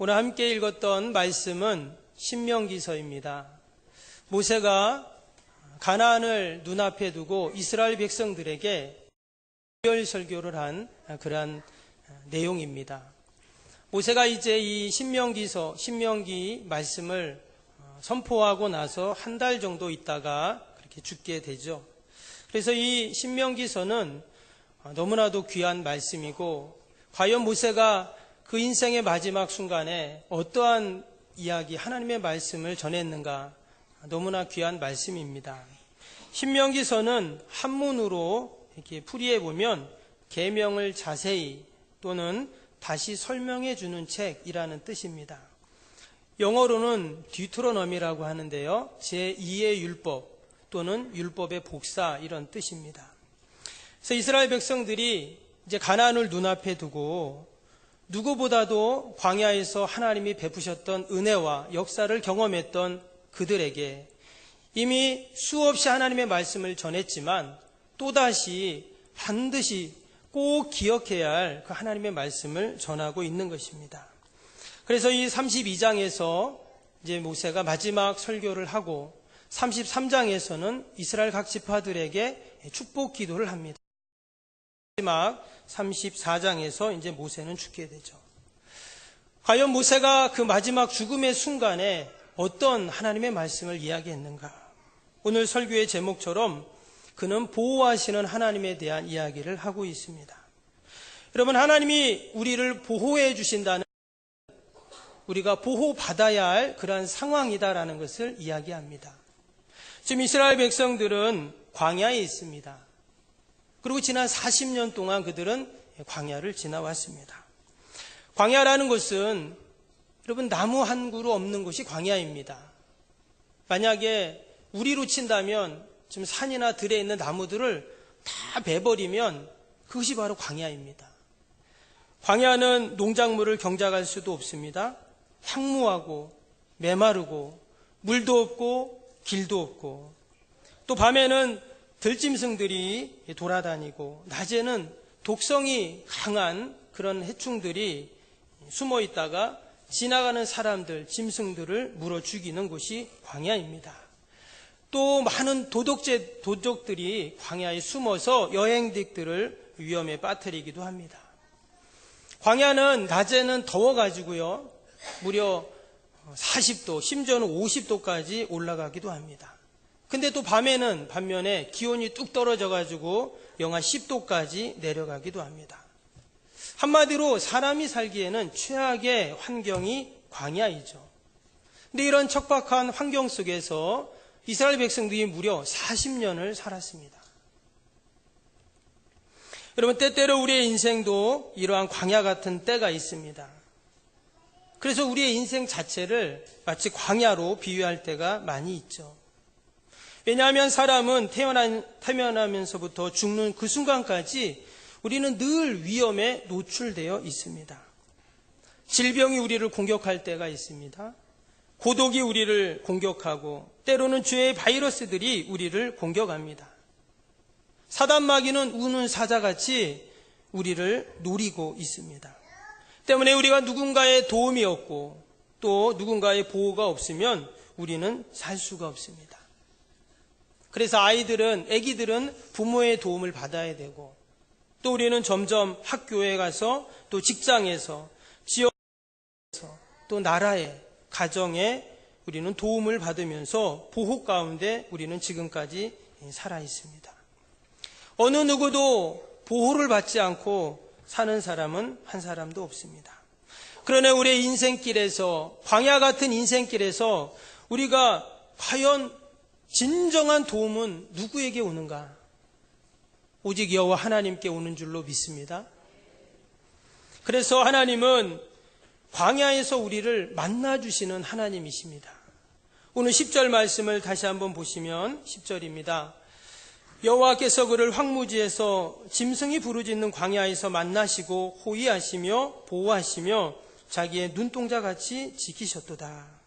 오늘 함께 읽었던 말씀은 신명기서입니다. 모세가 가나안을 눈앞에 두고 이스라엘 백성들에게 유별 설교를 한 그러한 내용입니다. 모세가 이제 이 신명기 말씀을 선포하고 나서 한 달 정도 있다가 그렇게 죽게 되죠. 그래서 이 신명기서는 너무나도 귀한 말씀이고, 과연 모세가 그 인생의 마지막 순간에 어떠한 이야기, 하나님의 말씀을 전했는가, 너무나 귀한 말씀입니다. 신명기서는 한문으로 이렇게 풀이해 보면 계명을 자세히 또는 다시 설명해 주는 책이라는 뜻입니다. 영어로는 디우테로노미라고 하는데요, 제2의 율법 또는 율법의 복사, 이런 뜻입니다. 그래서 이스라엘 백성들이 이제 가나안을 눈앞에 두고 누구보다도 광야에서 하나님이 베푸셨던 은혜와 역사를 경험했던 그들에게 이미 수없이 하나님의 말씀을 전했지만 또다시 반드시 꼭 기억해야 할 그 하나님의 말씀을 전하고 있는 것입니다. 그래서 이 32장에서 이제 모세가 마지막 설교를 하고 33장에서는 이스라엘 각 지파들에게 축복 기도를 합니다. 마지막 34장에서 이제 모세는 죽게 되죠. 과연 모세가 그 마지막 죽음의 순간에 어떤 하나님의 말씀을 이야기했는가? 오늘 설교의 제목처럼 그는 보호하시는 하나님에 대한 이야기를 하고 있습니다. 여러분, 하나님이 우리를 보호해 주신다는, 우리가 보호받아야 할 그러한 상황이다라는 것을 이야기합니다. 지금 이스라엘 백성들은 광야에 있습니다. 그리고 지난 40년 동안 그들은 광야를 지나왔습니다. 광야라는 것은 여러분, 나무 한 그루 없는 곳이 광야입니다. 만약에 우리로 친다면 지금 산이나 들에 있는 나무들을 다 베버리면 그것이 바로 광야입니다. 광야는 농작물을 경작할 수도 없습니다. 황무하고 메마르고 물도 없고 길도 없고, 또 밤에는 들짐승들이 돌아다니고 낮에는 독성이 강한 그런 해충들이 숨어 있다가 지나가는 사람들, 짐승들을 물어 죽이는 곳이 광야입니다. 또 많은 도적들이 광야에 숨어서 여행객들을 위험에 빠뜨리기도 합니다. 광야는 낮에는 더워가지고요, 무려 40도, 심지어는 50도까지 올라가기도 합니다. 근데 또 밤에는 반면에 기온이 뚝 떨어져가지고 영하 10도까지 내려가기도 합니다. 한마디로 사람이 살기에는 최악의 환경이 광야이죠. 근데 이런 척박한 환경 속에서 이스라엘 백성들이 무려 40년을 살았습니다. 여러분, 때때로 우리의 인생도 이러한 광야 같은 때가 있습니다. 그래서 우리의 인생 자체를 마치 광야로 비유할 때가 많이 있죠. 왜냐하면 사람은 태어나면서부터 죽는 그 순간까지 우리는 늘 위험에 노출되어 있습니다. 질병이 우리를 공격할 때가 있습니다. 고독이 우리를 공격하고, 때로는 죄의 바이러스들이 우리를 공격합니다. 사단마귀는 우는 사자같이 우리를 노리고 있습니다. 때문에 우리가 누군가의 도움이 없고 또 누군가의 보호가 없으면 우리는 살 수가 없습니다. 그래서 아기들은 부모의 도움을 받아야 되고, 또 우리는 점점 학교에 가서, 또 직장에서, 지역에서, 또 나라에, 가정에 우리는 도움을 받으면서 보호 가운데 우리는 지금까지 살아 있습니다. 어느 누구도 보호를 받지 않고 사는 사람은 한 사람도 없습니다. 그러나 우리의 인생길에서, 광야 같은 인생길에서 우리가 과연 진정한 도움은 누구에게 오는가? 오직 여호와 하나님께 오는 줄로 믿습니다. 그래서 하나님은 광야에서 우리를 만나주시는 하나님이십니다. 오늘 10절 말씀을 다시 한번 보시면 10절입니다. 여호와께서 그를 황무지에서 짐승이 부르짖는 광야에서 만나시고 호위하시며 보호하시며 자기의 눈동자같이 지키셨도다.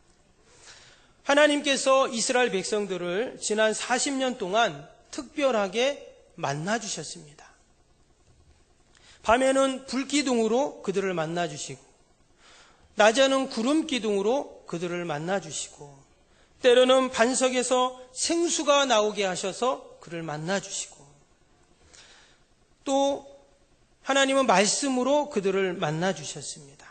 하나님께서 이스라엘 백성들을 지난 40년 동안 특별하게 만나주셨습니다. 밤에는 불기둥으로 그들을 만나주시고, 낮에는 구름 기둥으로 그들을 만나주시고, 때로는 반석에서 생수가 나오게 하셔서 그를 만나주시고, 또 하나님은 말씀으로 그들을 만나주셨습니다.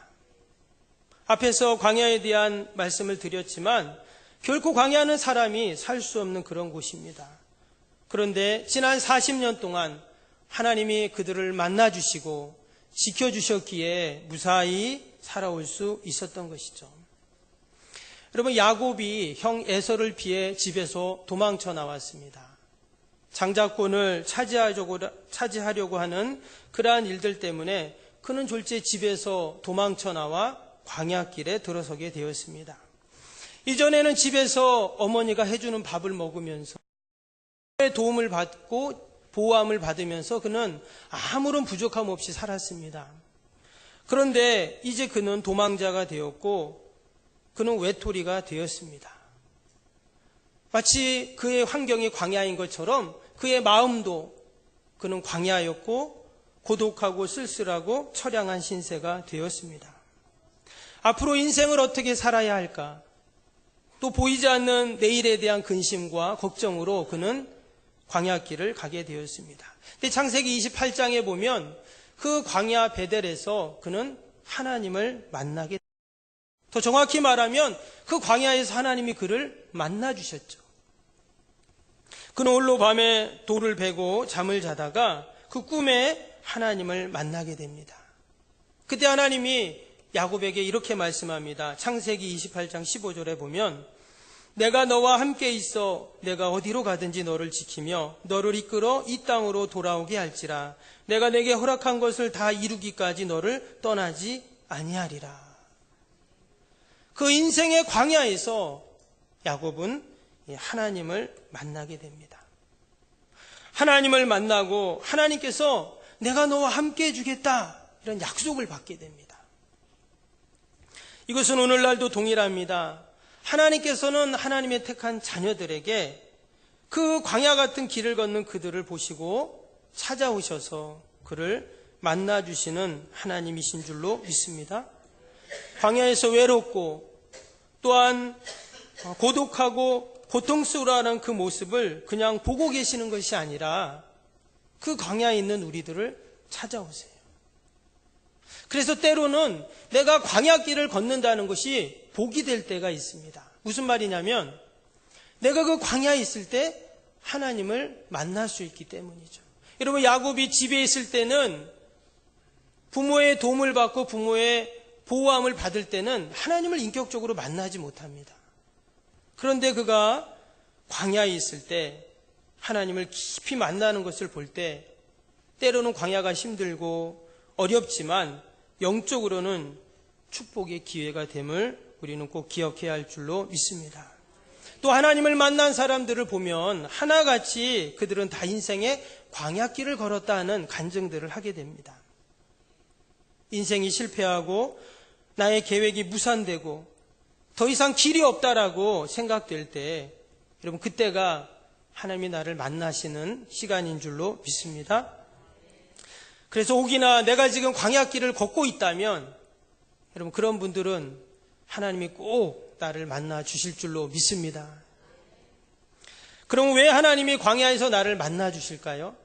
앞에서 광야에 대한 말씀을 드렸지만 결코 광야는 사람이 살 수 없는 그런 곳입니다. 그런데 지난 40년 동안 하나님이 그들을 만나주시고 지켜주셨기에 무사히 살아올 수 있었던 것이죠. 여러분, 야곱이 형 에서를 피해 집에서 도망쳐 나왔습니다. 장자권을 차지하려고 하는 그러한 일들 때문에 그는 졸지에 집에서 도망쳐 나와 광야길에 들어서게 되었습니다. 이전에는 집에서 어머니가 해주는 밥을 먹으면서 도움을 받고 보호함을 받으면서 그는 아무런 부족함 없이 살았습니다. 그런데 이제 그는 도망자가 되었고 그는 외톨이가 되었습니다. 마치 그의 환경이 광야인 것처럼 그의 마음도 그는 광야였고 고독하고 쓸쓸하고 처량한 신세가 되었습니다. 앞으로 인생을 어떻게 살아야 할까? 또 보이지 않는 내일에 대한 근심과 걱정으로 그는 광야길을 가게 되었습니다. 근데 창세기 28장에 보면 그 광야 베델에서 그는 하나님을 만나게, 더 정확히 말하면 그 광야에서 하나님이 그를 만나주셨죠. 그는 홀로 밤에 돌을 베고 잠을 자다가 그 꿈에 하나님을 만나게 됩니다. 그때 하나님이 야곱에게 이렇게 말씀합니다. 창세기 28장 15절에 보면 내가 너와 함께 있어 내가 어디로 가든지 너를 지키며 너를 이끌어 이 땅으로 돌아오게 할지라 내가 내게 허락한 것을 다 이루기까지 너를 떠나지 아니하리라. 그 인생의 광야에서 야곱은 하나님을 만나게 됩니다. 하나님을 만나고 하나님께서 내가 너와 함께 해주겠다 이런 약속을 받게 됩니다. 이것은 오늘날도 동일합니다. 하나님께서는 하나님의 택한 자녀들에게 그 광야 같은 길을 걷는 그들을 보시고 찾아오셔서 그를 만나주시는 하나님이신 줄로 믿습니다. 광야에서 외롭고 또한 고독하고 고통스러워하는 그 모습을 그냥 보고 계시는 것이 아니라 그 광야에 있는 우리들을 찾아오세요. 그래서 때로는 내가 광야길을 걷는다는 것이 복이 될 때가 있습니다. 무슨 말이냐면 내가 그 광야에 있을 때 하나님을 만날 수 있기 때문이죠. 여러분, 야곱이 집에 있을 때는 부모의 도움을 받고 부모의 보호함을 받을 때는 하나님을 인격적으로 만나지 못합니다. 그런데 그가 광야에 있을 때 하나님을 깊이 만나는 것을 볼 때 때로는 광야가 힘들고 어렵지만 영적으로는 축복의 기회가 됨을 우리는 꼭 기억해야 할 줄로 믿습니다. 또 하나님을 만난 사람들을 보면 하나같이 그들은 다 인생의 광야길을 걸었다 하는 간증들을 하게 됩니다. 인생이 실패하고 나의 계획이 무산되고 더 이상 길이 없다라고 생각될 때 여러분 그때가 하나님이 나를 만나시는 시간인 줄로 믿습니다. 그래서 혹이나 내가 지금 광야길을 걷고 있다면 여러분 그런 분들은 하나님이 꼭 나를 만나 주실 줄로 믿습니다. 그럼 왜 하나님이 광야에서 나를 만나 주실까요?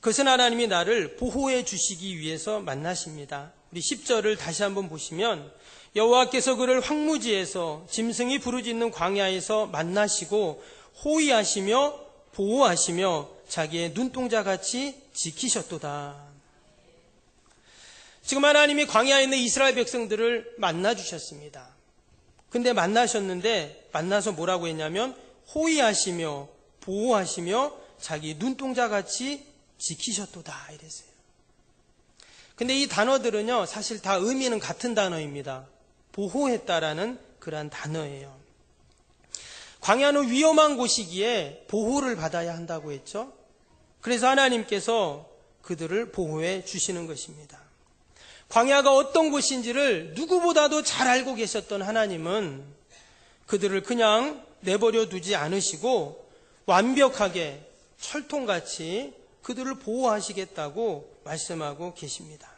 그것은 하나님이 나를 보호해 주시기 위해서 만나십니다. 우리 10절을 다시 한번 보시면 여호와께서 그를 황무지에서 짐승이 부르짖는 광야에서 만나시고 호위하시며 보호하시며 자기의 눈동자같이 지키셨도다. 지금 하나님이 광야에 있는 이스라엘 백성들을 만나주셨습니다. 근데 만나셨는데 만나서 뭐라고 했냐면 호위하시며 보호하시며 자기 눈동자같이 지키셨도다 이랬어요. 근데 이 단어들은요 사실 다 의미는 같은 단어입니다. 보호했다라는 그러한 단어예요. 광야는 위험한 곳이기에 보호를 받아야 한다고 했죠. 그래서 하나님께서 그들을 보호해 주시는 것입니다. 광야가 어떤 곳인지를 누구보다도 잘 알고 계셨던 하나님은 그들을 그냥 내버려 두지 않으시고 완벽하게 철통같이 그들을 보호하시겠다고 말씀하고 계십니다.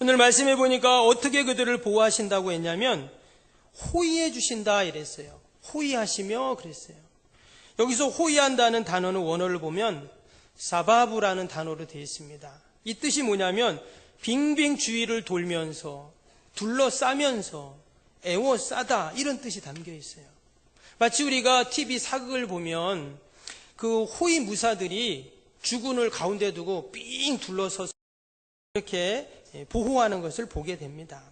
오늘 말씀해 보니까 어떻게 그들을 보호하신다고 했냐면 호의해 주신다 이랬어요. 호의하시며 그랬어요. 여기서 호의한다는 단어는 원어를 보면 사바부라는 단어로 되어 있습니다. 이 뜻이 뭐냐면 빙빙 주위를 돌면서 둘러싸면서 애워싸다 이런 뜻이 담겨 있어요. 마치 우리가 TV 사극을 보면 그 호위 무사들이 주군을 가운데 두고 삥 둘러서서 이렇게 보호하는 것을 보게 됩니다.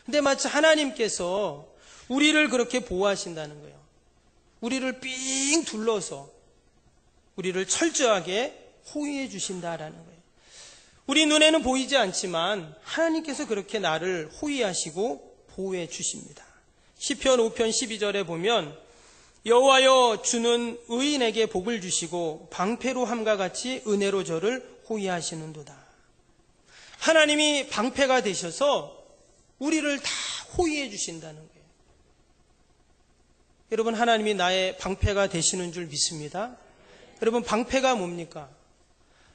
근데 마치 하나님께서 우리를 그렇게 보호하신다는 거예요. 우리를 삥 둘러서 우리를 철저하게 호위해 주신다라는 거예요. 우리 눈에는 보이지 않지만 하나님께서 그렇게 나를 호위하시고 보호해 주십니다. 시편 5편 12절에 보면 여호와여 주는 의인에게 복을 주시고 방패로 함과 같이 은혜로 저를 호위하시는도다. 하나님이 방패가 되셔서 우리를 다 호위해 주신다는 거예요. 여러분, 하나님이 나의 방패가 되시는 줄 믿습니다. 여러분, 방패가 뭡니까?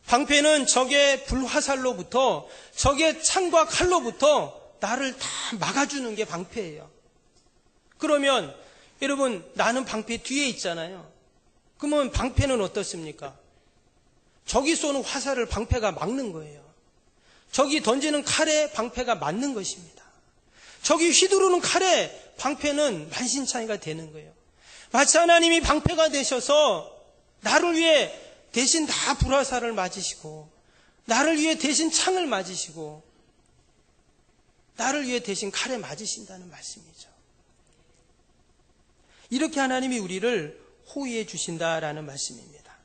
방패는 적의 불화살로부터, 적의 창과 칼로부터 나를 다 막아주는 게 방패예요. 그러면 여러분, 나는 방패 뒤에 있잖아요. 그러면 방패는 어떻습니까? 적이 쏘는 화살을 방패가 막는 거예요. 적이 던지는 칼에 방패가 맞는 것입니다. 적이 휘두르는 칼에 방패는 만신창이가 되는 거예요. 마치 하나님이 방패가 되셔서 나를 위해 대신 다 불화살을 맞으시고, 나를 위해 대신 창을 맞으시고, 나를 위해 대신 칼에 맞으신다는 말씀이죠. 이렇게 하나님이 우리를 호위해 주신다라는 말씀입니다.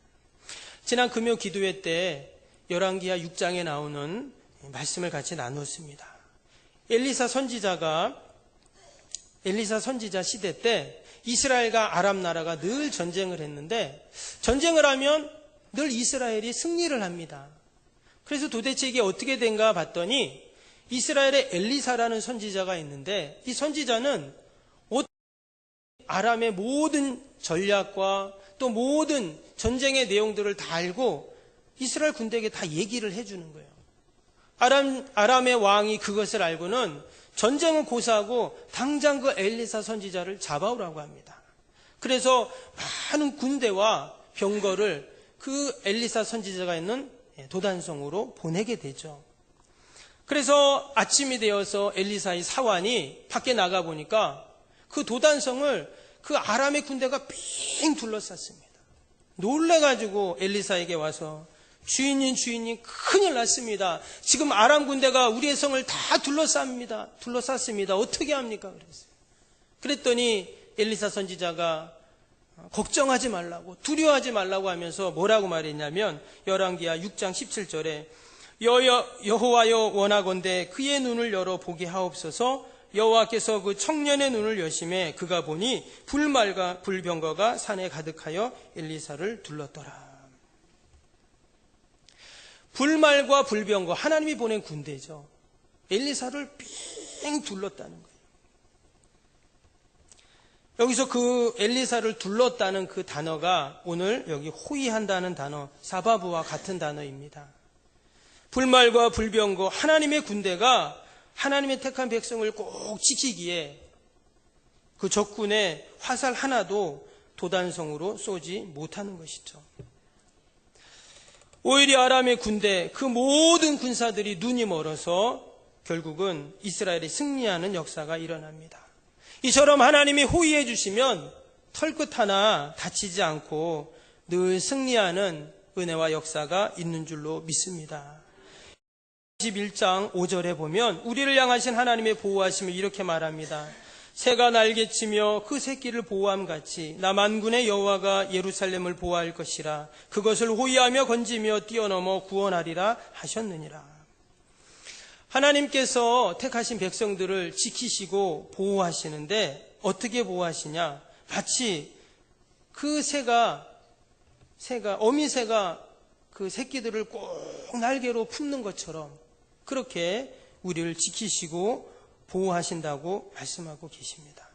지난 금요 기도회 때 열왕기하 6장에 나오는 말씀을 같이 나눴습니다. 엘리사 선지자 시대 때 이스라엘과 아람 나라가 늘 전쟁을 했는데, 전쟁을 하면 늘 이스라엘이 승리를 합니다. 그래서 도대체 이게 어떻게 된가 봤더니 이스라엘의 엘리사라는 선지자가 있는데, 이 선지자는 아람의 모든 전략과 또 모든 전쟁의 내용들을 다 알고 이스라엘 군대에게 다 얘기를 해주는 거예요. 아람의 왕이 그것을 알고는 전쟁은 고사하고 당장 그 엘리사 선지자를 잡아오라고 합니다. 그래서 많은 군대와 병거를 그 엘리사 선지자가 있는 도단성으로 보내게 되죠. 그래서 아침이 되어서 엘리사의 사환이 밖에 나가 보니까 그 도단성을 그 아람의 군대가 빙 둘러쌌습니다. 놀래가지고 엘리사에게 와서 주인님 큰일 났습니다. 지금 아람 군대가 우리의 성을 다 둘러쌌습니다. 어떻게 합니까? 그랬더니 엘리사 선지자가 걱정하지 말라고, 두려워하지 말라고 하면서 뭐라고 말했냐면 열왕기하 6장 17절에 여호와여 원하건대 그의 눈을 열어 보게 하옵소서. 여호와께서 그 청년의 눈을 여심해 그가 보니 불말과 불병거가 산에 가득하여 엘리사를 둘렀더라. 불말과 불병거, 하나님이 보낸 군대죠. 엘리사를 삥 둘렀다는 거예요. 여기서 그 엘리사를 둘렀다는 그 단어가 오늘 여기 호위한다는 단어, 사바부와 같은 단어입니다. 불말과 불병거, 하나님의 군대가 하나님의 택한 백성을 꼭 지키기에 그 적군의 화살 하나도 도단성으로 쏘지 못하는 것이죠. 오히려 아람의 군대, 그 모든 군사들이 눈이 멀어서 결국은 이스라엘이 승리하는 역사가 일어납니다. 이처럼 하나님이 호위해 주시면 털끝 하나 다치지 않고 늘 승리하는 은혜와 역사가 있는 줄로 믿습니다. 21장 5절에 보면 우리를 향하신 하나님의 보호하심을 이렇게 말합니다. 새가 날개치며 그 새끼를 보호함같이 나 만군의 여호와가 예루살렘을 보호할 것이라. 그것을 호위하며 건지며 뛰어넘어 구원하리라 하셨느니라. 하나님께서 택하신 백성들을 지키시고 보호하시는데 어떻게 보호하시냐? 마치 그 어미새가 그 새끼들을 꼭 날개로 품는 것처럼 그렇게 우리를 지키시고 보호하신다고 말씀하고 계십니다.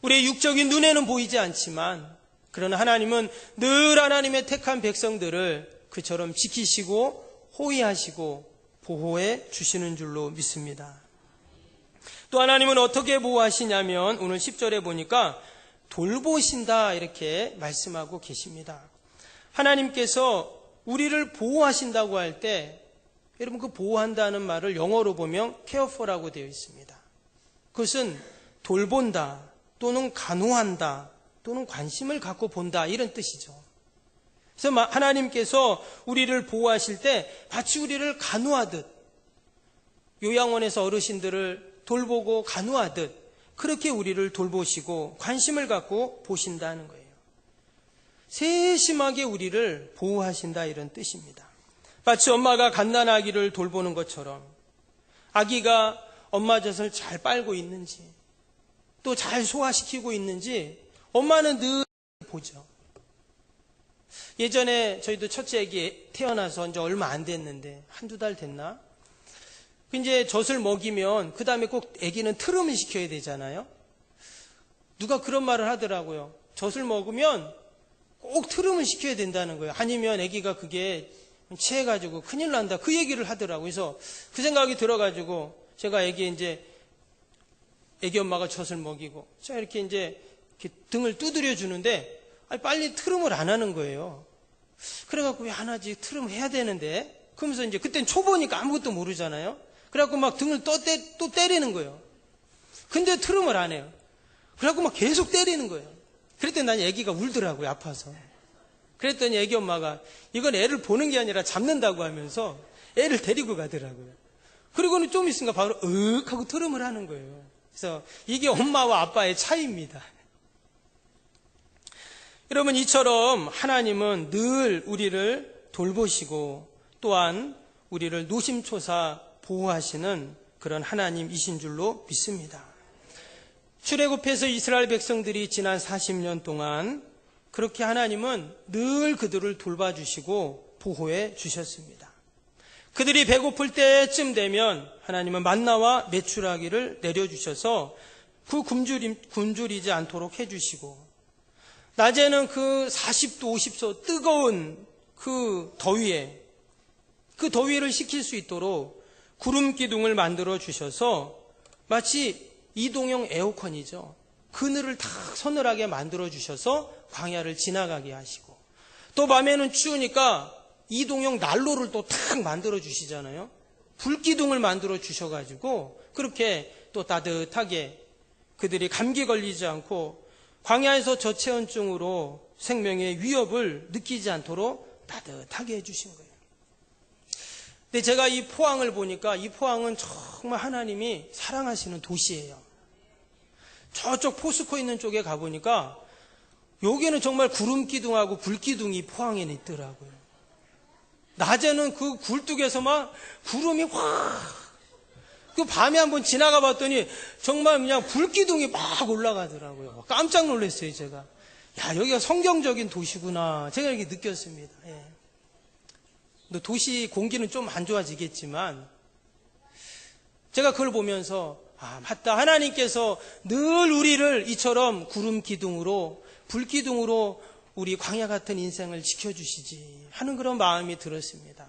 우리의 육적인 눈에는 보이지 않지만 그러나 하나님은 늘 하나님의 택한 백성들을 그처럼 지키시고 호위하시고 보호해 주시는 줄로 믿습니다. 또 하나님은 어떻게 보호하시냐면 오늘 10절에 보니까 돌보신다 이렇게 말씀하고 계십니다. 하나님께서 우리를 보호하신다고 할 때 여러분 그 보호한다는 말을 영어로 보면 care for라고 되어 있습니다. 그것은 돌본다 또는 간호한다 또는 관심을 갖고 본다 이런 뜻이죠. 그래서 하나님께서 우리를 보호하실 때 마치 우리를 간호하듯 요양원에서 어르신들을 돌보고 간호하듯 그렇게 우리를 돌보시고 관심을 갖고 보신다는 거예요. 세심하게 우리를 보호하신다 이런 뜻입니다. 마치 엄마가 갓난아기를 돌보는 것처럼 아기가 엄마 젖을 잘 빨고 있는지 또 잘 소화시키고 있는지 엄마는 늘 보죠. 예전에 저희도 첫째 아기 태어나서 이제 얼마 안 됐는데 한두 달 됐나? 이제 젖을 먹이면 그 다음에 꼭 아기는 트름을 시켜야 되잖아요. 누가 그런 말을 하더라고요. 젖을 먹으면 꼭 트름을 시켜야 된다는 거예요. 아니면 아기가 그게 체해가지고 큰일 난다. 그 얘기를 하더라고요. 그래서 그 생각이 들어가지고 제가 아기 엄마가 젖을 먹이고 제가 이렇게 이제 이렇게 등을 두드려 주는데 빨리 트름을 안 하는 거예요. 그래갖고 왜 안 하지? 트름 해야 되는데. 그러면서 이제 그땐 초보니까 아무것도 모르잖아요. 그래갖고 막 등을 또 때리는 거예요. 근데 트름을 안 해요. 그래갖고 막 계속 때리는 거예요. 그랬더니 난 애기가 울더라고요. 아파서. 그랬더니 애기 엄마가 이건 애를 보는 게 아니라 잡는다고 하면서 애를 데리고 가더라고요. 그리고는 좀 있으니까 바로 하고 트름을 하는 거예요. 그래서 이게 엄마와 아빠의 차이입니다. 여러분 이처럼 하나님은 늘 우리를 돌보시고 또한 우리를 노심초사 보호하시는 그런 하나님이신 줄로 믿습니다. 출애굽해서 이스라엘 백성들이 지난 40년 동안 그렇게 하나님은 늘 그들을 돌봐주시고 보호해 주셨습니다. 그들이 배고플 때쯤 되면 하나님은 만나와 메추라기를 내려주셔서 그 굶주리지 않도록 해주시고 낮에는 그 40도 50도 뜨거운 그 더위를 식힐 수 있도록 구름 기둥을 만들어 주셔서 마치 이동형 에어컨이죠. 그늘을 탁 서늘하게 만들어 주셔서 광야를 지나가게 하시고 또 밤에는 추우니까 이동형 난로를 또 탁 만들어 주시잖아요. 불기둥을 만들어 주셔가지고 그렇게 또 따뜻하게 그들이 감기 걸리지 않고 광야에서 저체온증으로 생명의 위협을 느끼지 않도록 따뜻하게 해주신 거예요. 근데 제가 이 포항을 보니까 이 포항은 정말 하나님이 사랑하시는 도시예요. 저쪽 포스코 있는 쪽에 가보니까 여기는 정말 구름기둥하고 불기둥이 포항에는 있더라고요. 낮에는 그 굴뚝에서 막 구름이 확 그 밤에 한번 지나가 봤더니 정말 그냥 불기둥이 막 올라가더라고요. 깜짝 놀랐어요, 제가. 야, 여기가 성경적인 도시구나. 제가 이렇게 느꼈습니다. 예. 도시 공기는 좀 안 좋아지겠지만 제가 그걸 보면서 맞다. 하나님께서 늘 우리를 이처럼 구름 기둥으로 불기둥으로 우리 광야 같은 인생을 지켜주시지 하는 그런 마음이 들었습니다.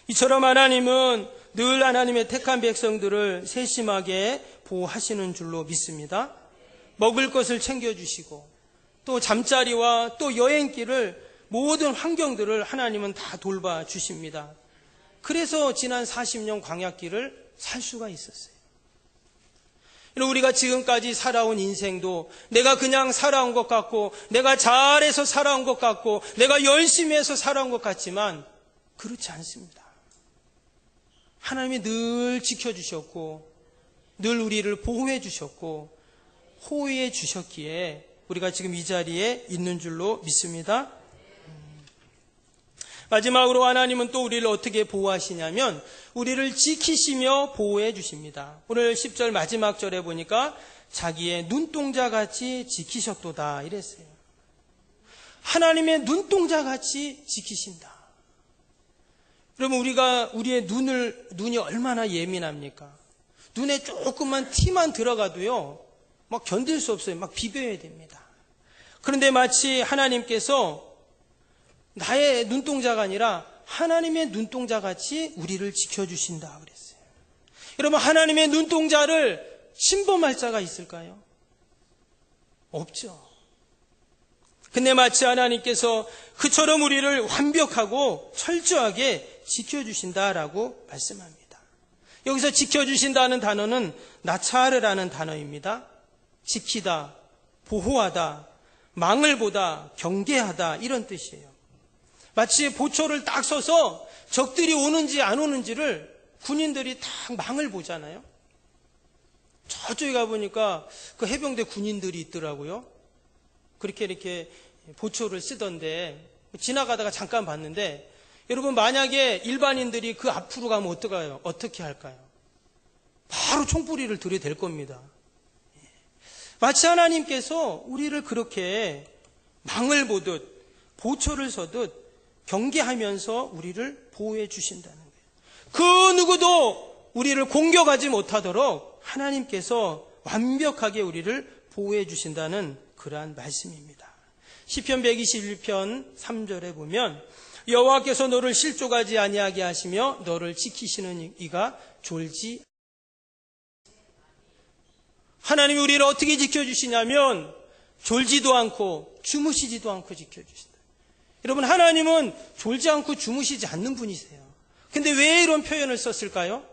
이처럼 하나님은 늘 하나님의 택한 백성들을 세심하게 보호하시는 줄로 믿습니다. 먹을 것을 챙겨주시고 또 잠자리와 또 여행길을 모든 환경들을 하나님은 다 돌봐주십니다. 그래서 지난 40년 광야길을 살 수가 있었어요. 우리가 지금까지 살아온 인생도 내가 그냥 살아온 것 같고 내가 잘해서 살아온 것 같고 내가 열심히 해서 살아온 것 같지만 그렇지 않습니다. 하나님이 늘 지켜주셨고 늘 우리를 보호해 주셨고 호의해 주셨기에 우리가 지금 이 자리에 있는 줄로 믿습니다. 마지막으로 하나님은 또 우리를 어떻게 보호하시냐면 우리를 지키시며 보호해 주십니다. 오늘 10절 마지막 절에 보니까 자기의 눈동자같이 지키셨도다 이랬어요. 하나님의 눈동자같이 지키신다. 그러면 우리의 눈이 얼마나 예민합니까? 눈에 조금만 티만 들어가도요, 막 견딜 수 없어요. 막 비벼야 됩니다. 그런데 마치 하나님께서 나의 눈동자가 아니라 하나님의 눈동자 같이 우리를 지켜주신다 그랬어요. 여러분, 하나님의 눈동자를 침범할 자가 있을까요? 없죠. 근데 마치 하나님께서 그처럼 우리를 완벽하고 철저하게 지켜주신다라고 말씀합니다. 여기서 지켜주신다는 단어는 나차르라는 단어입니다. 지키다, 보호하다, 망을 보다, 경계하다 이런 뜻이에요. 마치 보초를 딱 서서 적들이 오는지 안 오는지를 군인들이 딱 망을 보잖아요. 저쪽에 가보니까 그 해병대 군인들이 있더라고요. 그렇게 이렇게 보초를 쓰던데 지나가다가 잠깐 봤는데, 여러분, 만약에 일반인들이 그 앞으로 가면 어떻게 할까요? 바로 총부리를 들이댈 겁니다. 마치 하나님께서 우리를 그렇게 망을 보듯 보초를 서듯 경계하면서 우리를 보호해 주신다는 거예요. 그 누구도 우리를 공격하지 못하도록 하나님께서 완벽하게 우리를 보호해 주신다는 그러한 말씀입니다. 시편 121편 3절에 보면 여호와께서 너를 실족하지 아니하게 하시며 너를 지키시는 이가 졸지. 하나님이 우리를 어떻게 지켜주시냐면 졸지도 않고 주무시지도 않고 지켜주신다. 여러분, 하나님은 졸지 않고 주무시지 않는 분이세요. 근데 왜 이런 표현을 썼을까요?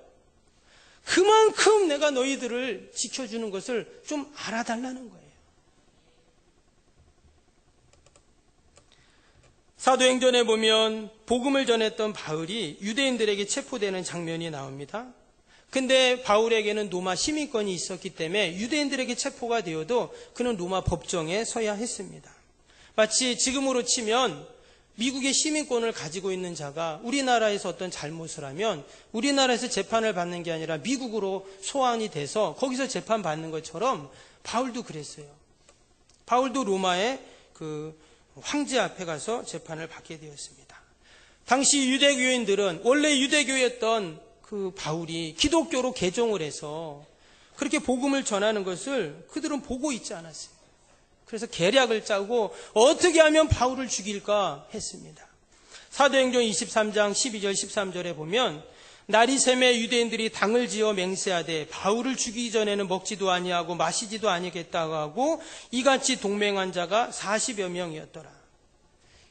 그만큼 내가 너희들을 지켜주는 것을 좀 알아달라는 거예요. 사도행전에 보면 복음을 전했던 바울이 유대인들에게 체포되는 장면이 나옵니다. 근데 바울에게는 로마 시민권이 있었기 때문에 유대인들에게 체포가 되어도 그는 로마 법정에 서야 했습니다. 마치 지금으로 치면 미국의 시민권을 가지고 있는 자가 우리나라에서 어떤 잘못을 하면 우리나라에서 재판을 받는 게 아니라 미국으로 소환이 돼서 거기서 재판받는 것처럼 바울도 그랬어요. 바울도 로마의 그 황제 앞에 가서 재판을 받게 되었습니다. 당시 유대교인들은 원래 유대교였던 그 바울이 기독교로 개종을 해서 그렇게 복음을 전하는 것을 그들은 보고 있지 않았어요. 그래서 계략을 짜고 어떻게 하면 바울을 죽일까 했습니다. 사도행전 23장 12절 13절에 보면 날이 새매 유대인들이 당을 지어 맹세하되 바울을 죽이기 전에는 먹지도 아니하고 마시지도 아니겠다고 하고 이같이 동맹한 자가 40여 명이었더라.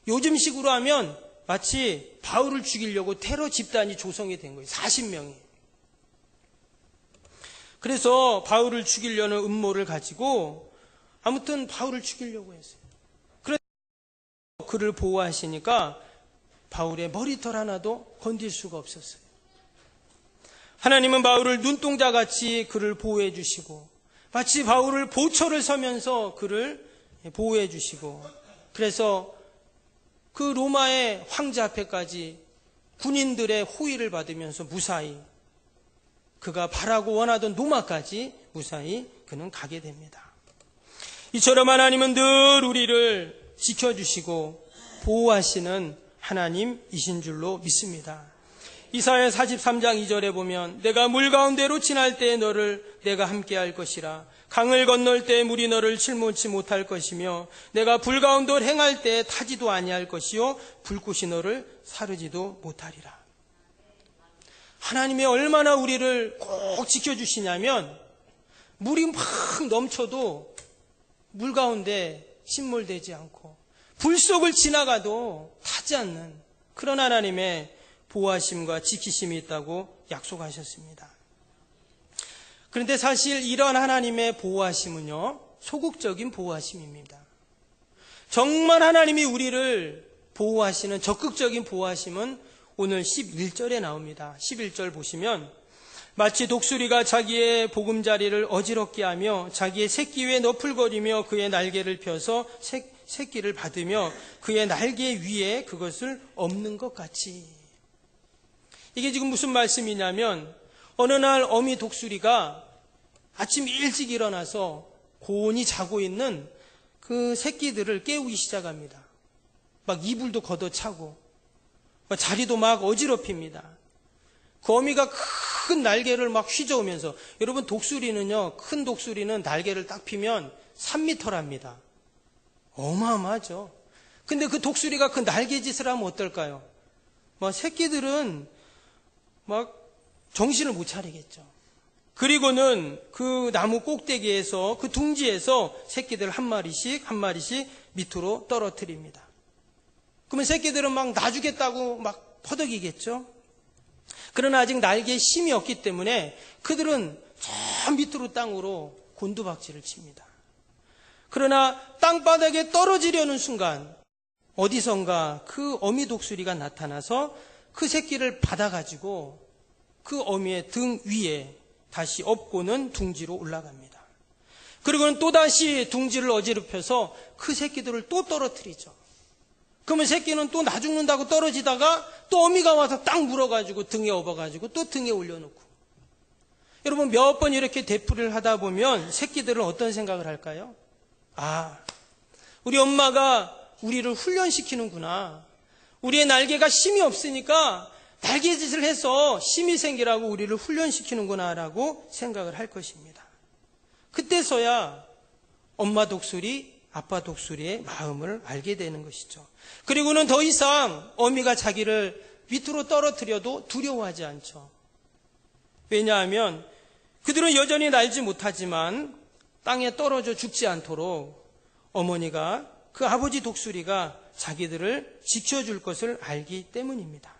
요즘식으로 하면 마치 바울을 죽이려고 테러 집단이 조성이 된 거예요. 40명이. 그래서 바울을 죽이려는 음모를 가지고 아무튼 바울을 죽이려고 했어요. 그래서 그를 보호하시니까 바울의 머리털 하나도 건들 수가 없었어요. 하나님은 바울을 눈동자같이 그를 보호해 주시고 마치 바울을 보초를 서면서 그를 보호해 주시고, 그래서 그 로마의 황제 앞에까지 군인들의 호의를 받으면서 무사히 그가 바라고 원하던 로마까지 무사히 그는 가게 됩니다. 이처럼 하나님은 늘 우리를 지켜주시고 보호하시는 하나님이신 줄로 믿습니다. 이사야 43장 2절에 보면 내가 물 가운데로 지날 때에 너를 내가 함께할 것이라. 강을 건널 때에 물이 너를 칠무치 못할 것이며 내가 불 가운데를 행할 때에 타지도 아니할 것이요 불꽃이 너를 사르지도 못하리라. 하나님이 얼마나 우리를 꼭 지켜주시냐면 물이 막 넘쳐도 물 가운데 침몰되지 않고 불 속을 지나가도 타지 않는 그런 하나님의 보호하심과 지키심이 있다고 약속하셨습니다. 그런데 사실 이런 하나님의 보호하심은요, 소극적인 보호하심입니다. 정말 하나님이 우리를 보호하시는 적극적인 보호하심은 오늘 11절에 나옵니다. 11절 보시면 마치 독수리가 자기의 보금자리를 어지럽게 하며 자기의 새끼 위에 너풀거리며 그의 날개를 펴서 새끼를 받으며 그의 날개 위에 그것을 엎는 것 같이. 이게 지금 무슨 말씀이냐면 어느 날 어미 독수리가 아침 일찍 일어나서 고온히 자고 있는 그 새끼들을 깨우기 시작합니다. 막 이불도 걷어차고 자리도 막 어지럽힙니다. 그 어미가 큰 날개를 막 휘저으면서, 여러분 독수리는요, 큰 독수리는 날개를 딱 피면 3m랍니다. 어마어마하죠. 근데 그 독수리가 그 날개짓을 하면 어떨까요? 새끼들은 정신을 못 차리겠죠. 그리고는 그 나무 꼭대기에서, 그 둥지에서 새끼들 한 마리씩 밑으로 떨어뜨립니다. 그러면 새끼들은 놔주겠다고 퍼덕이겠죠. 그러나 아직 날개에 힘이 없기 때문에 그들은 저 밑으로 땅으로 곤두박질을 칩니다. 그러나 땅바닥에 떨어지려는 순간 어디선가 그 어미 독수리가 나타나서 그 새끼를 받아가지고 그 어미의 등 위에 다시 업고는 둥지로 올라갑니다. 그리고는 또다시 둥지를 어지럽혀서 그 새끼들을 또 떨어뜨리죠. 그러면 새끼는 또 나 죽는다고 떨어지다가 또 어미가 와서 딱 물어가지고 등에 업어가지고 또 등에 올려놓고. 여러분 몇 번 이렇게 되풀이를 하다 보면 새끼들은 어떤 생각을 할까요? 우리 엄마가 우리를 훈련시키는구나. 우리의 날개가 힘이 없으니까 날개짓을 해서 힘이 생기라고 우리를 훈련시키는구나 라고 생각을 할 것입니다. 그때서야 엄마 독수리, 아빠 독수리의 마음을 알게 되는 것이죠. 그리고는 더 이상 어미가 자기를 밑으로 떨어뜨려도 두려워하지 않죠. 왜냐하면 그들은 여전히 날지 못하지만 땅에 떨어져 죽지 않도록 어머니가, 그 아버지 독수리가 자기들을 지켜줄 것을 알기 때문입니다.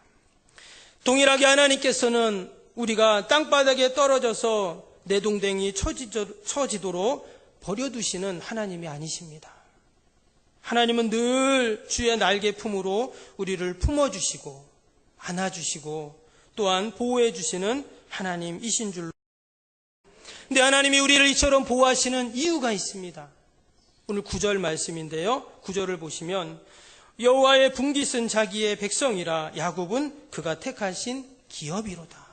동일하게 하나님께서는 우리가 땅바닥에 떨어져서 내동댕이 처지도록 버려두시는 하나님이 아니십니다. 하나님은 늘 주의 날개 품으로 우리를 품어주시고 안아주시고 또한 보호해 주시는 하나님이신 줄로. 근데 하나님이 우리를 이처럼 보호하시는 이유가 있습니다. 오늘 9절 말씀인데요. 9절을 보시면 여호와의 분깃은 자기의 백성이라 야곱은 그가 택하신 기업이로다.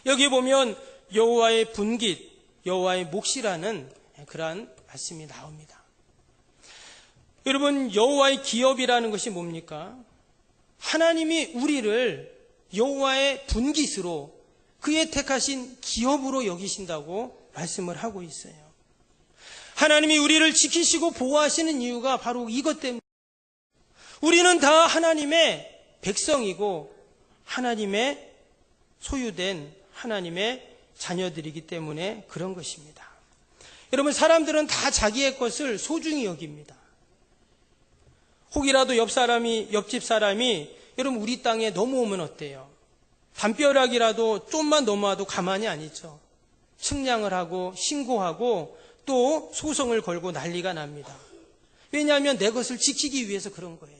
여기 보면 여호와의 분깃, 여호와의 몫이라는 그러한 말씀이 나옵니다. 여러분 여호와의 기업이라는 것이 뭡니까? 하나님이 우리를 여호와의 분깃으로 그의 택하신 기업으로 여기신다고 말씀을 하고 있어요. 하나님이 우리를 지키시고 보호하시는 이유가 바로 이것 때문에 우리는 다 하나님의 백성이고 하나님의 소유된 하나님의 자녀들이기 때문에 그런 것입니다. 여러분 사람들은 다 자기의 것을 소중히 여깁니다. 혹이라도 옆집 사람이 여러분 우리 땅에 넘어오면 어때요? 담벼락이라도 좀만 넘어와도 가만히 안 있죠. 측량을 하고 신고하고 또 소송을 걸고 난리가 납니다. 왜냐하면 내 것을 지키기 위해서 그런 거예요.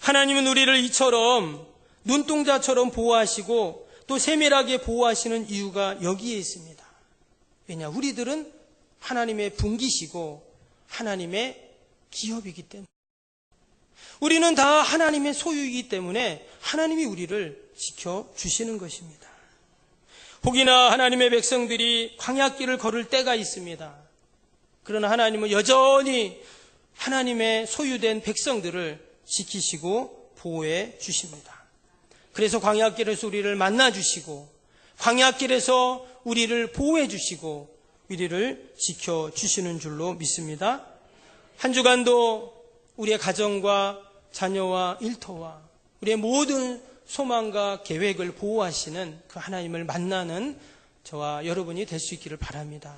하나님은 우리를 이처럼 눈동자처럼 보호하시고 또 세밀하게 보호하시는 이유가 여기에 있습니다. 왜냐? 우리들은 하나님의 분깃이고 하나님의 기업이기 때문에 우리는 다 하나님의 소유이기 때문에 하나님이 우리를 지켜주시는 것입니다. 혹이나 하나님의 백성들이 광야길을 걸을 때가 있습니다. 그러나 하나님은 여전히 하나님의 소유된 백성들을 지키시고 보호해 주십니다. 그래서 광야길에서 우리를 만나주시고 광야길에서 우리를 보호해 주시고 우리를 지켜주시는 줄로 믿습니다. 한 주간도 우리의 가정과 자녀와 일터와 우리의 모든 소망과 계획을 보호하시는 그 하나님을 만나는 저와 여러분이 될 수 있기를 바랍니다.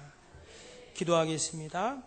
기도하겠습니다.